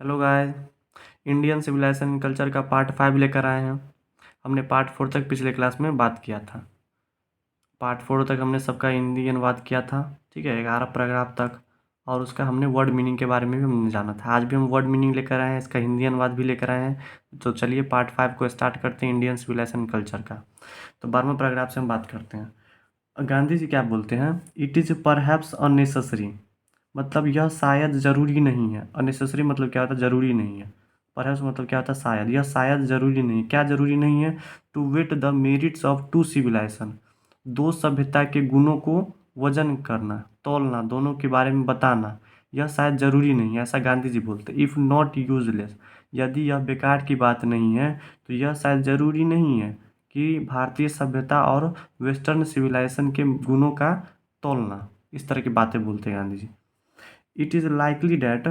Hello guys. Indian civilization culture का part 5 लेकर आए हैं। हमने पार्ट 4 तक पिछले क्लास में बात किया था। पार्ट 4 तक हमने सबका हिंदी अनुवाद किया था। ठीक है, 11 पैराग्राफ तक। और उसका हमने वर्ड मीनिंग के बारे में भी हमने जाना था। आज भी हम वर्ड मीनिंग लेकर आए हैं, इसका हिंदी अनुवाद भी लेकर आए हैं। तो चलिए पार्ट 5 को स्टार्ट करते हैं, इंडियन सिविलाइजेशन कल्चर का। तो 12वें पैराग्राफ से हम बात करते हैं। गांधी जी क्या बोलते हैं? इट इज़ परहैप्स अननेसेसरी, मतलब यह शायद ज़रूरी नहीं है। अननेसेसरी मतलब क्या होता है? ज़रूरी नहीं है। परहैप्स मतलब क्या होता है? शायद। यह शायद ज़रूरी नहीं है। क्या ज़रूरी नहीं है? To weigh the merits of two civilization, दो सभ्यता के गुणों को वजन करना, तौलना, दोनों के बारे में बताना, यह शायद ज़रूरी नहीं है, ऐसा गांधी जी बोलते हैं। इफ़ नॉट यूजलेस, यदि यह बेकार की बात नहीं है तो यह शायद ज़रूरी नहीं है कि भारतीय सभ्यता और वेस्टर्न सिविलाइजेशन के गुणों का तौलना। इस तरह की बातें बोलते हैं Gandhi ji. It is likely that,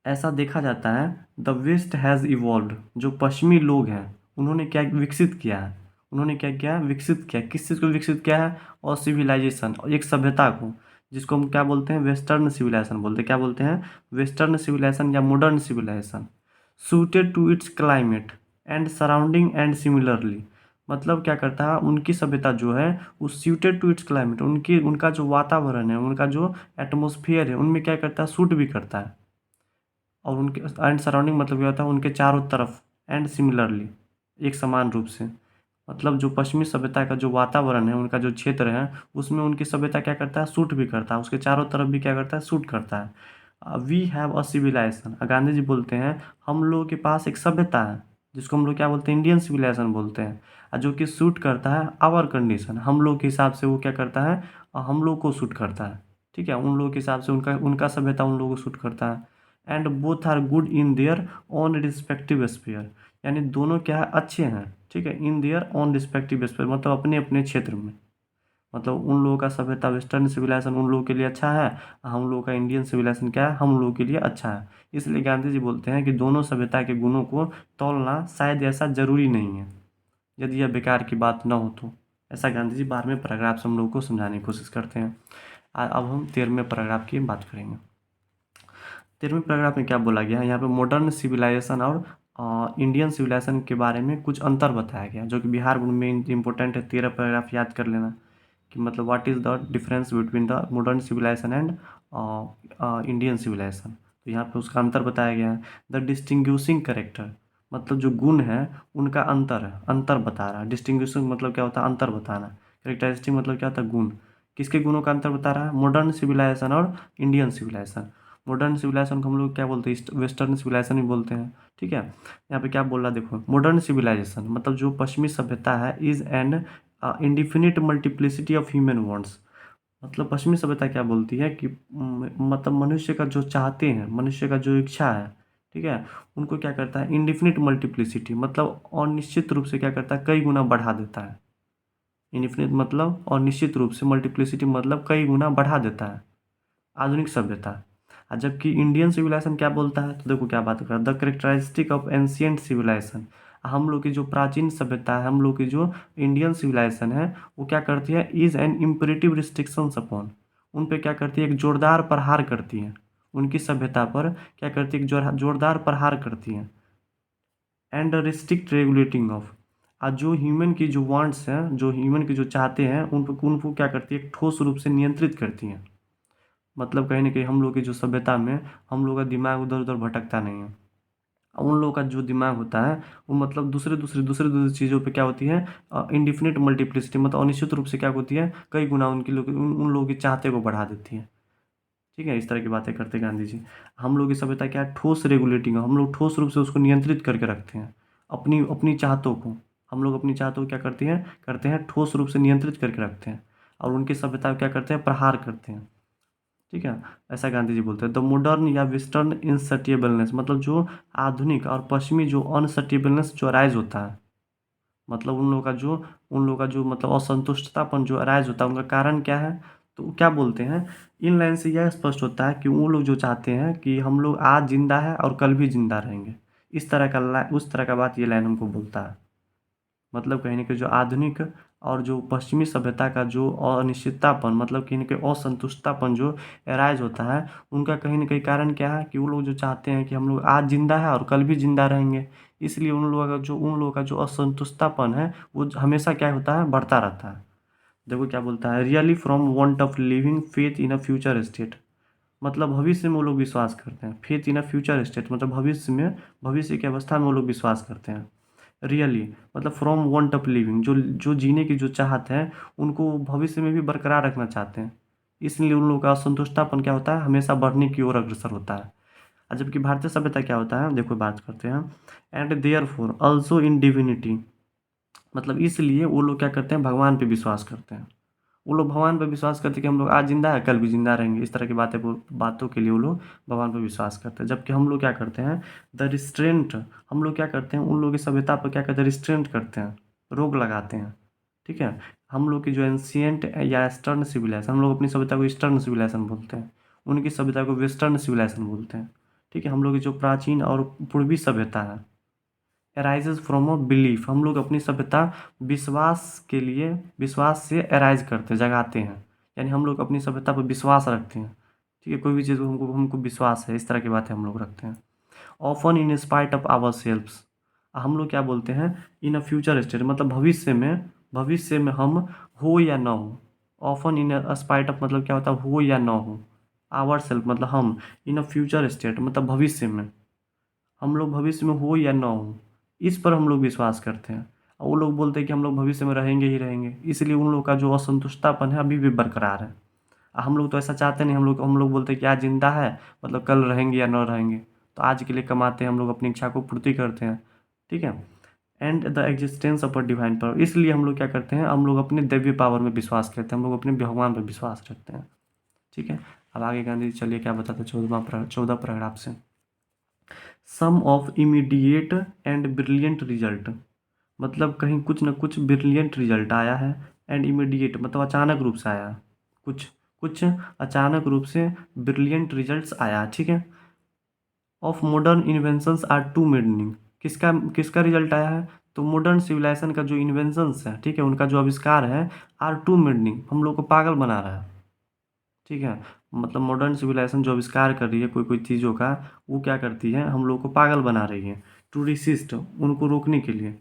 ऐसा देखा जाता है, द वेस्ट हैज़ इवॉल्व्ड, जो पश्चिमी लोग हैं उन्होंने क्या विकसित किया है? उन्होंने क्या किया? विकसित किया। किस चीज़ को विकसित किया है? और सिविलाइजेशन, और एक सभ्यता को, जिसको हम क्या बोलते हैं? वेस्टर्न सिविलाइजेशन बोलते हैं। क्या बोलते हैं? वेस्टर्न सिविलाइजेशन या modern civilization. Suited to its climate and surrounding and similarly, मतलब क्या करता है? उनकी सभ्यता जो है वो सूटेड टू इट्स क्लाइमेट, उनकी उनका जो वातावरण है, उनका जो एटमोसफियर है, उनमें क्या करता है? सूट भी करता है। और उनके एंड सराउंडिंग मतलब क्या होता है? उनके चारों तरफ। एंड सिमिलरली, एक समान रूप से, मतलब जो पश्चिमी सभ्यता का जो वातावरण है, उनका जो क्षेत्र है, उसमें उनकी सभ्यता क्या करता है? सूट भी करता है। उसके चारों तरफ भी क्या करता है? सूट करता है। We have a civilisation, Gandhi ji बोलते हैं हम लोगों के पास एक सभ्यता है, जिसको हम लोग क्या बोलते हैं? इंडियन सिविलाइजेशन बोलते हैं। जो कि सूट करता है आवर कंडीशन, हम लोग के हिसाब से वो क्या करता है? हम लोग को सूट करता है। ठीक है, उन लोगों के हिसाब से उनका उनका सभ्यता उन लोगों को सूट करता है। And both are good in their own respective sphere, यानी दोनों क्या है? अच्छे हैं। ठीक है, in their own respective sphere मतलब अपने अपने क्षेत्र में। मतलब उन लोगों का सभ्यता वेस्टर्न सिविलाइजेशन उन लोगों के लिए अच्छा है, हम लोगों का इंडियन सिविलाइजेशन क्या है? हम लोगों के लिए अच्छा है। इसलिए गांधी जी बोलते हैं कि दोनों सभ्यता के गुणों को तौलना शायद ऐसा जरूरी नहीं है, यदि यह बेकार की बात न हो तो। ऐसा गांधी जी 12वें पैराग्राफ से हम लोगों को समझाने की कोशिश करते हैं। अब हम 13वें पैराग्राफ की बात करेंगे। 13वें पैराग्राफ में क्या बोला गया है? यहाँ पे मॉडर्न सिविलाइजेशन और इंडियन सिविलाइजेशन के बारे में कुछ अंतर बताया गया, जो कि बिहार में इंपॉर्टेंट है। 13 पैराग्राफ याद कर लेना कि मतलब what is the difference between the modern civilization and Indian civilization. तो यहाँ पे उसका अंतर बताया गया है। द डिस्टिंग्विशिंग करेक्टर, मतलब जो गुण है उनका अंतर है, अंतर बता रहा है। डिस्टिंग्विशिंग मतलब क्या होता है? अंतर बताना। करेक्टरिस्टिक मतलब क्या होता है? गुण। किसके गुणों का अंतर बता रहा है? मॉडर्न सिविलाइजेशन और इंडियन सिविलाइजेशन। मॉडर्न सिविलाइजेशन को हम लोग क्या बोलते हैं? वेस्टर्न सिविलाइजेशन भी बोलते हैं। ठीक है, यहाँ पे क्या बोल रहा है देखो। मॉडर्न सिविलाइजेशन मतलब जो पश्चिमी सभ्यता है, is an indefinite multiplicity of human wants, मतलब पश्चिमी सभ्यता क्या बोलती है कि मतलब मनुष्य का जो चाहते हैं, मनुष्य का जो इच्छा है, ठीक है, उनको क्या करता है? इंडिफिनिट मल्टीप्लिसिटी मतलब अनिश्चित रूप से क्या करता है? कई गुना बढ़ा देता है। इनफिनिट मतलब और निश्चित रूप से, मल्टीप्लिसिटी मतलब कई गुना बढ़ा देता है आधुनिक सभ्यता। जबकि इंडियन सिविलाइजेशन क्या बोलता है? तो देखो क्या बात कर रहा है। The characteristic of ancient civilization, हम लोग की जो प्राचीन सभ्यता है, हम लोग की जो इंडियन सिविलाइजेशन है, वो क्या करती है? Is an imperative restrictions upon, उन पे क्या करती है? एक जोरदार प्रहार करती है। उनकी सभ्यता पर क्या करती है? एक जोरदार प्रहार करती है। एंड रिस्ट्रिक्ट रेगुलेटिंग ऑफ, आज जो ह्यूमन की जो वांट्स हैं, जो ह्यूमन की जो चाहते हैं, उनको क्या करती है? एक ठोस रूप से नियंत्रित करती हैं। मतलब कहीं न कहीं हम लोग की जो सभ्यता में हम लोग का दिमाग इधर-उधर भटकता नहीं है। उन लोगों का जो दिमाग होता है वो मतलब दूसरे-दूसरे चीज़ों पे क्या होती है? इंडेफिनिट मल्टीप्लिसिटी मतलब अनिश्चित रूप से क्या होती है? कई गुना उनकी लोग उन लोगों की चाहते को बढ़ा देती है। ठीक है? इस तरह की बातें करते हैं गांधी जी। हम लोग की सभ्यता क्या है? ठोस रेगुलेटिंग है, हम लोग ठोस रूप से उसको नियंत्रित करके रखते हैं, अपनी अपनी चाहतों को। हम लोग अपनी चाहतों को क्या करते हैं ठोस रूप से नियंत्रित करके रखते हैं। और उनकी सभ्यता को क्या करते हैं? प्रहार करते हैं। ठीक है, ऐसा गांधी जी बोलते हैं। द मॉडर्न या वेस्टर्न इनसटिएबलनेस मतलब जो आधुनिक और पश्चिमी जो अनसटिएबलनेस जो अराइज होता है, मतलब उन लोगों का जो मतलब असंतुष्टतापन जो अराइज होता है, उनका कारण क्या है? तो वो क्या बोलते हैं? इन लाइन से यह स्पष्ट होता है कि वो लोग जो चाहते हैं कि हम लोग आज जिंदा है और कल भी जिंदा रहेंगे। इस तरह का उस तरह का बात ये लाइन हमको बोलता है। मतलब कहीं न कहीं जो आधुनिक और जो पश्चिमी सभ्यता का जो अनिश्चिततापन, मतलब कहीं न कहीं असंतुष्टतापन जो एराइज़ होता है, उनका कहीं न कहीं कारण क्या है कि वो लोग जो चाहते हैं कि हम लोग आज ज़िंदा हैं और कल भी ज़िंदा रहेंगे। इसलिए उन लोगों का जो असंतुष्टतापन है, वो हमेशा क्या होता है, बढ़ता रहता है। देखो क्या बोलता है, really from want of living faith in a future state. मतलब भविष्य में वो लोग विश्वास करते हैं। Faith in a future state मतलब भविष्य की अवस्था में वो लोग विश्वास करते हैं। रियली मतलब फ्रॉम वांट ऑफ लिविंग, जो जीने की जो चाहत है, उनको भविष्य में भी बरकरार रखना चाहते हैं। इसलिए उन लोगों का असंतुष्टापन क्या होता है, हमेशा बढ़ने की ओर अग्रसर होता है। और जबकि भारतीय सभ्यता क्या होता है, देखो बात करते हैं। And therefore also in divinity, मतलब इसलिए वो लोग क्या करते हैं, भगवान पे विश्वास करते हैं। वो लोग भगवान पे विश्वास करते हैं कि हम लोग आज ज़िंदा है, कल भी ज़िंदा रहेंगे। इस तरह की बातों के लिए वो लोग भगवान पे विश्वास करते हैं। जबकि हम लोग क्या करते हैं, द रिस्ट्रेंट, हम लोग क्या करते हैं, उन लोगों की सभ्यता पर क्या करते हैं, रिस्ट्रेंट करते हैं, रोक लगाते हैं। ठीक है। हम लोग की जो एंशिएंट या ईस्टर्न सिविलाइजेशन, हम लोग अपनी सभ्यता को ईस्टर्न सिविलाइजेशन बोलते हैं, उनकी सभ्यता को वेस्टर्न सिविलाइजेशन बोलते हैं। ठीक है। हम लोग की जो प्राचीन और पूर्वी सभ्यता है, अराइजेज फ्रॉम अ बिलीफ, हम लोग अपनी सभ्यता विश्वास से अराइज करते हैं, जगाते हैं। यानी हम लोग अपनी सभ्यता पर विश्वास रखते हैं। ठीक है। कोई भी चीज़ को हमको हमको विश्वास है, इस तरह की बातें हम लोग रखते हैं। Often in spite of ourselves, हम लोग क्या बोलते हैं, इन अ फ्यूचर स्टेट मतलब भविष्य में हम हो या ना हो। Often in a spite of मतलब क्या होता है, हो या ना हो। आवर सेल्फ मतलब हम, इन अ फ्यूचर स्टेट मतलब भविष्य में, हम लोग भविष्य में हो या ना हो, इस पर हम लोग विश्वास करते हैं। और वो लोग बोलते हैं कि हम लोग भविष्य में रहेंगे ही रहेंगे। इसलिए उन लोग का जो असंतुष्टापन है अभी भी बरकरार है। हम लोग तो ऐसा चाहते नहीं, हम लोग बोलते हैं कि आज ज़िंदा है, मतलब कल रहेंगे या ना रहेंगे। तो आज के लिए कमाते हैं हम लोग, अपनी इच्छा को पूर्ति करते हैं। ठीक है। And the existence of a divine power, इसलिए हम लोग क्या करते हैं, हम लोग अपने दैवीय पावर में विश्वास करते हैं, हम लोग अपने भगवान पर विश्वास रखते हैं। ठीक है। अब आगे गांधी जी चलिए क्या बताते हैं 14 पैराग्राफ से। Some of immediate and brilliant result, मतलब कहीं कुछ न कुछ ब्रिलियंट रिजल्ट आया है। एंड इमीडिएट मतलब अचानक रूप से आया है। कुछ कुछ अचानक रूप से ब्रिलियंट रिजल्ट्स आया। ठीक है। Of modern inventions are to meaning, किसका किसका रिजल्ट आया है, तो मॉडर्न सिविलाइजेशन का जो इन्वेंशंस है, ठीक है, उनका जो आविष्कार है, आर टू मीनिंग हम लोग को पागल बना रहा है। ठीक है। मतलब मॉडर्न सिविलाइजेशन जो आविष्कार कर रही है कोई कोई चीज़ों का, वो क्या करती है, हम लोग को पागल बना रही है। टू रिसिस्ट, उनको रोकने के लिए,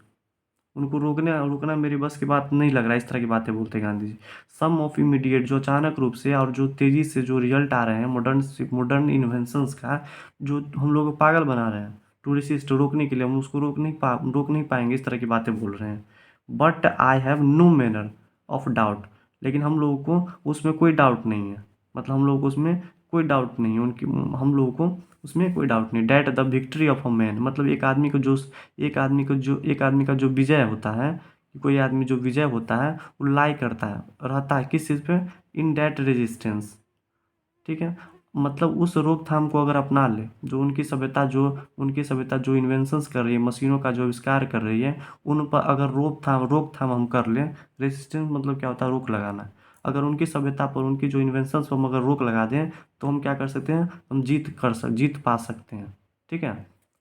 उनको रोकना मेरी बस की बात नहीं लग रहा है, इस तरह की बातें बोलते हैं गांधी जी। सम ऑफ इमीडिएट, जो अचानक रूप से और जो तेज़ी से जो रिजल्ट आ रहे हैं मॉडर्न इन्वेंशंस का, जो हम लोग को पागल बना रहे हैं। टू रिसिस्ट, रोकने के लिए हम उसको रोक नहीं पाएंगे, इस तरह की बातें बोल रहे हैं। But I have no manner of doubt, लेकिन हम लोगों को उसमें कोई डाउट नहीं है। मतलब हम लोगों को उसमें कोई डाउट नहीं है, उनकी हम लोगों को उसमें कोई डाउट नहीं। That the victory of a man, मतलब एक आदमी का जो विजय होता है, कि कोई आदमी जो विजय होता है, वो लाई करता है, रहता है किस चीज़ पे, इन डैट रेजिस्टेंस। ठीक है। मतलब उस रोकथाम को अगर अपना ले, जो उनकी सभ्यता जो इन्वेंशंस कर रही है, मशीनों का जो आविष्कार कर रही है, उन पर अगर रोकथाम हम कर लें। रेजिस्टेंस मतलब क्या होता है, रोक लगाना। अगर उनकी सभ्यता पर, उनकी जो इन्वेंशंस पर हम अगर रोक लगा दें, तो हम क्या कर सकते हैं, हम जीत पा सकते हैं। ठीक है।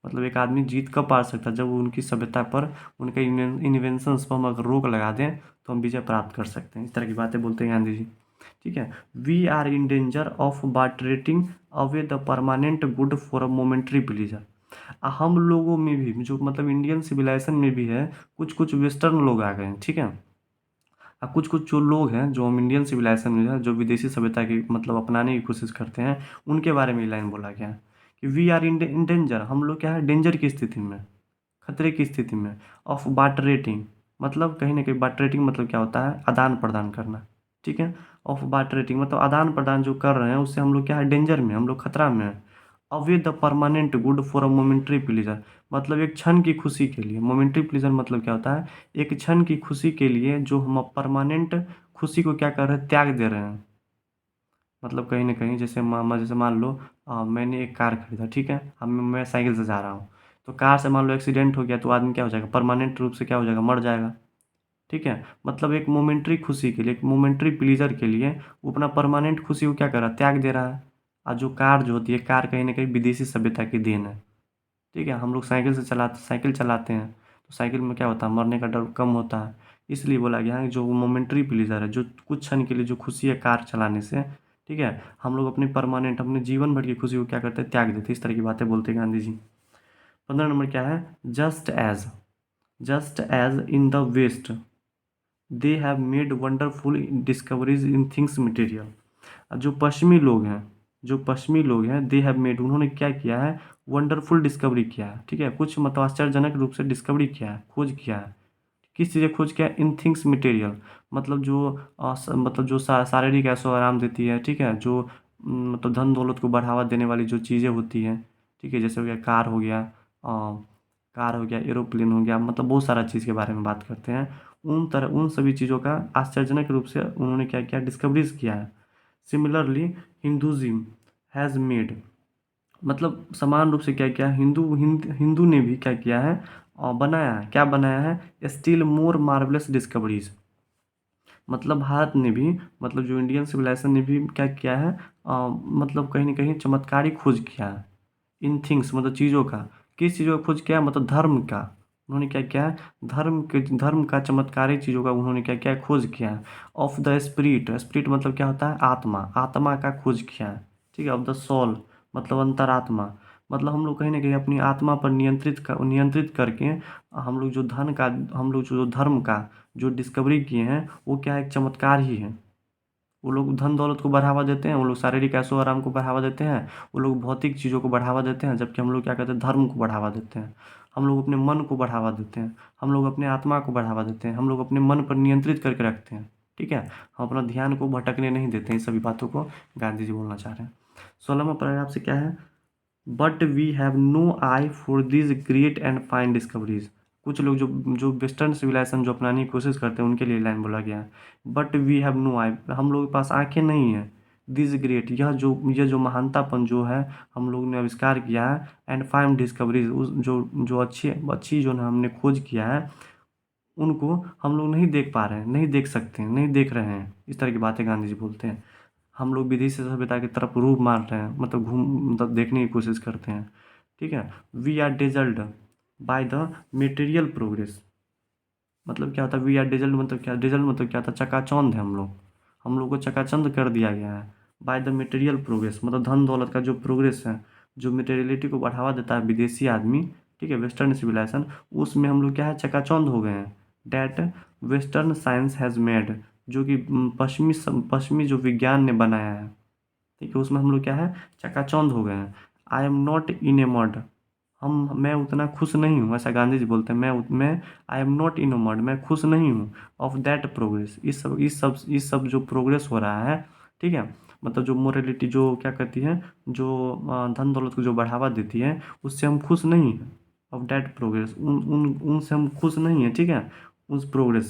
मतलब एक आदमी जीत कब पा सकता है, जब वो उनकी सभ्यता पर, उनके इन्वेंशंस पर हम अगर रोक लगा दें, तो हम विजय प्राप्त कर सकते हैं। इस तरह की बातें बोलते हैं गांधी जी। ठीक है। We are in danger of bartering away the permanent good for a momentary pleasure. हम लोगों में भी, जो मतलब इंडियन सिविलाइजेशन में भी है, कुछ कुछ वेस्टर्न लोग आ गए हैं। ठीक है। कुछ कुछ जो लोग हैं, जो हम इंडियन सिविलाइजेशन में है, जो विदेशी सभ्यता की मतलब अपनाने की कोशिश करते हैं, उनके बारे में ये लाइन बोला गया है कि वी आर इन डेंजर, हम लोग क्या है, डेंजर की स्थिति में, खतरे की स्थिति में। ऑफ बार्टरेटिंग, मतलब कहीं ना कहीं बार्टरेटिंग मतलब क्या होता है, आदान प्रदान करना। ठीक है। ऑफ बार्टरेटिंग मतलब आदान प्रदान जो कर रहे हैं, उससे हम लोग क्या है, डेंजर में, हम लोग खतरा में है। Away the permanent good for a momentary pleaser, मतलब एक क्षण की खुशी के लिए। मोमेंट्री प्लीजर मतलब क्या होता है, एक क्षण की खुशी के लिए जो हम परमानेंट खुशी को क्या कर रहे हैं, त्याग दे रहे हैं। मतलब कहीं न कहीं जैसे मान लो, मैंने एक कार खरीदा। ठीक है। मैं साइकिल से जा रहा हूँ, तो कार से मान लो एक्सीडेंट हो गया, तो आदमी क्या हो जाएगा, परमानेंट रूप से क्या हो जाएगा, मर जाएगा। ठीक है। मतलब एक मोमेंट्री खुशी के लिए, एक मोमेंट्री प्लीजर के लिए वो अपना परमानेंट खुशी को क्या कर रहा है, त्याग दे रहा है। और जो कार जो होती है, कार कहीं न कहीं विदेशी सभ्यता की देन है। ठीक है। हम लोग साइकिल चलाते हैं, तो साइकिल में क्या होता है, मरने का डर कम होता है। इसलिए बोला गया है कि जो मोमेंट्री प्लीजर है, जो कुछ क्षण के लिए जो खुशी है कार चलाने से, ठीक है, हम लोग अपनी परमानेंट अपने जीवन भर की खुशी को क्या करते हैं, त्याग देते हैं। इस तरह की बातें बोलते हैं गांधी जी। 15 नंबर क्या है, just as in the west they have made wonderful discoveries in things material. जो पश्चिमी लोग हैं दे हैव मेड, उन्होंने क्या किया है, वंडरफुल डिस्कवरी किया है, ठीक है, कुछ मतलब आश्चर्यजनक रूप से डिस्कवरी किया है, खोज किया है। किस चीज़ की खोज किया है, इन थिंग्स मटेरियल, मतलब जो मतलब जो शारीरिक ऐशो आराम देती है, ठीक है, जो मतलब धन दौलत को बढ़ावा देने वाली जो चीज़ें होती हैं, ठीक है, जैसे हो गया कार हो गया, एरोप्लेन हो गया, मतलब बहुत सारा चीज़ के बारे में बात करते हैं। उन सभी चीज़ों का आश्चर्यजनक रूप से उन्होंने क्या किया, डिस्कवरीज किया है। सिमिलरली हिंदुज़िम हैज़ मेड, मतलब समान रूप से क्या किया, हिंदू ने भी क्या किया है, बनाया है, क्या बनाया है, स्टिल मोर मार्वलस डिस्कवरीज। मतलब भारत ने भी, मतलब जो इंडियन सिविलाइजेशन ने भी क्या किया है, मतलब कहीं ना कहीं चमत्कारी खोज किया है। इन थिंग्स मतलब चीज़ों का, किस चीज़ों का खोज किया है, मतलब धर्म का। उन्होंने क्या किया है, धर्म का चमत्कारी चीज़ों का उन्होंने क्या किया है, खोज किया है। ऑफ द स्पिरिट, स्पिरिट मतलब क्या होता है, आत्मा, आत्मा का खोज किया है, ठीक है। ऑफ द सोल मतलब अंतरात्मा, मतलब हम लोग कहीं ना कहीं अपनी आत्मा पर नियंत्रित करके हम लोग जो धन का, हम लोग जो धर्म का जो डिस्कवरी किए हैं, वो क्या है, एक चमत्कार ही है। वो लोग धन दौलत को बढ़ावा देते हैं, वो लोग शारीरिक ऐशो आराम को बढ़ावा देते हैं, वो लोग भौतिक चीज़ों को बढ़ावा देते हैं, जबकि हम लोग क्या करते हैं, धर्म को बढ़ावा देते हैं। हम लोग अपने मन को बढ़ावा देते हैं, हम लोग अपने आत्मा को बढ़ावा देते हैं, हम लोग अपने मन पर नियंत्रित करके रखते हैं, ठीक है। हम अपना ध्यान को भटकने नहीं देते हैं। इन सभी बातों को गांधी जी बोलना चाह रहे हैं। 16वां पैराग्राफ से क्या है, but we have no eye for this great and fine discoveries. कुछ लोग जो जो वेस्टर्न सिविलाइजेशन जो अपनाने की कोशिश करते हैं, उनके लिए लाइन बोला गया है, बट वी हैव नो आई, हम लोग के पास आंखें नहीं हैं, दिस ग्रेट, यह जो महानतापन जो है हम लोग ने आविष्कार किया है, एंड फाइन डिस्कवरीज, उस जो जो अच्छी अच्छी जो हमने खोज किया है, उनको हम लोग नहीं देख पा रहे हैं, नहीं देख सकते हैं, नहीं देख रहे हैं। इस तरह की बातें गांधी जी बोलते हैं। हम लोग विदेशी सभ्यता की तरफ रूप मार रहे हैं, मतलब मतलब देखने की कोशिश करते हैं, ठीक है। We are dazzled by the material progress, मतलब क्या होता है, वी आर डेजल्ड मतलब क्या, डेजल्ड मतलब क्या होता है, चकाचौंध है हम लोग को चकाचौंध कर दिया गया है। बाय द मटेरियल प्रोग्रेस मतलब धन दौलत का जो प्रोग्रेस है, जो मटेरियलिटी को बढ़ावा देता है विदेशी आदमी, ठीक है, वेस्टर्न सिविलाइजेशन, उसमें हम लोग क्या है, चकाचौंध हो गए हैं। That western science has made, जो कि पश्चिमी जो विज्ञान ने बनाया है, ठीक है, उसमें हम लोग क्या है, चकाचौंध हो गए हैं। आई एम नॉट इनेमर्ड, मैं उतना खुश नहीं हूँ, ऐसा गांधी जी बोलते हैं। मैं आई एम नॉट इनेमर्ड, मैं खुश नहीं हूँ। ऑफ दैट प्रोग्रेस, इस सब जो प्रोग्रेस हो रहा है, ठीक है, मतलब जो मोरालिटी जो क्या करती है, जो धन दौलत को जो बढ़ावा देती है, उससे हम खुश नहीं हैं। ऑफ दैट प्रोग्रेस, उनसे हम खुश नहीं हैं, ठीक है, उस प्रोग्रेस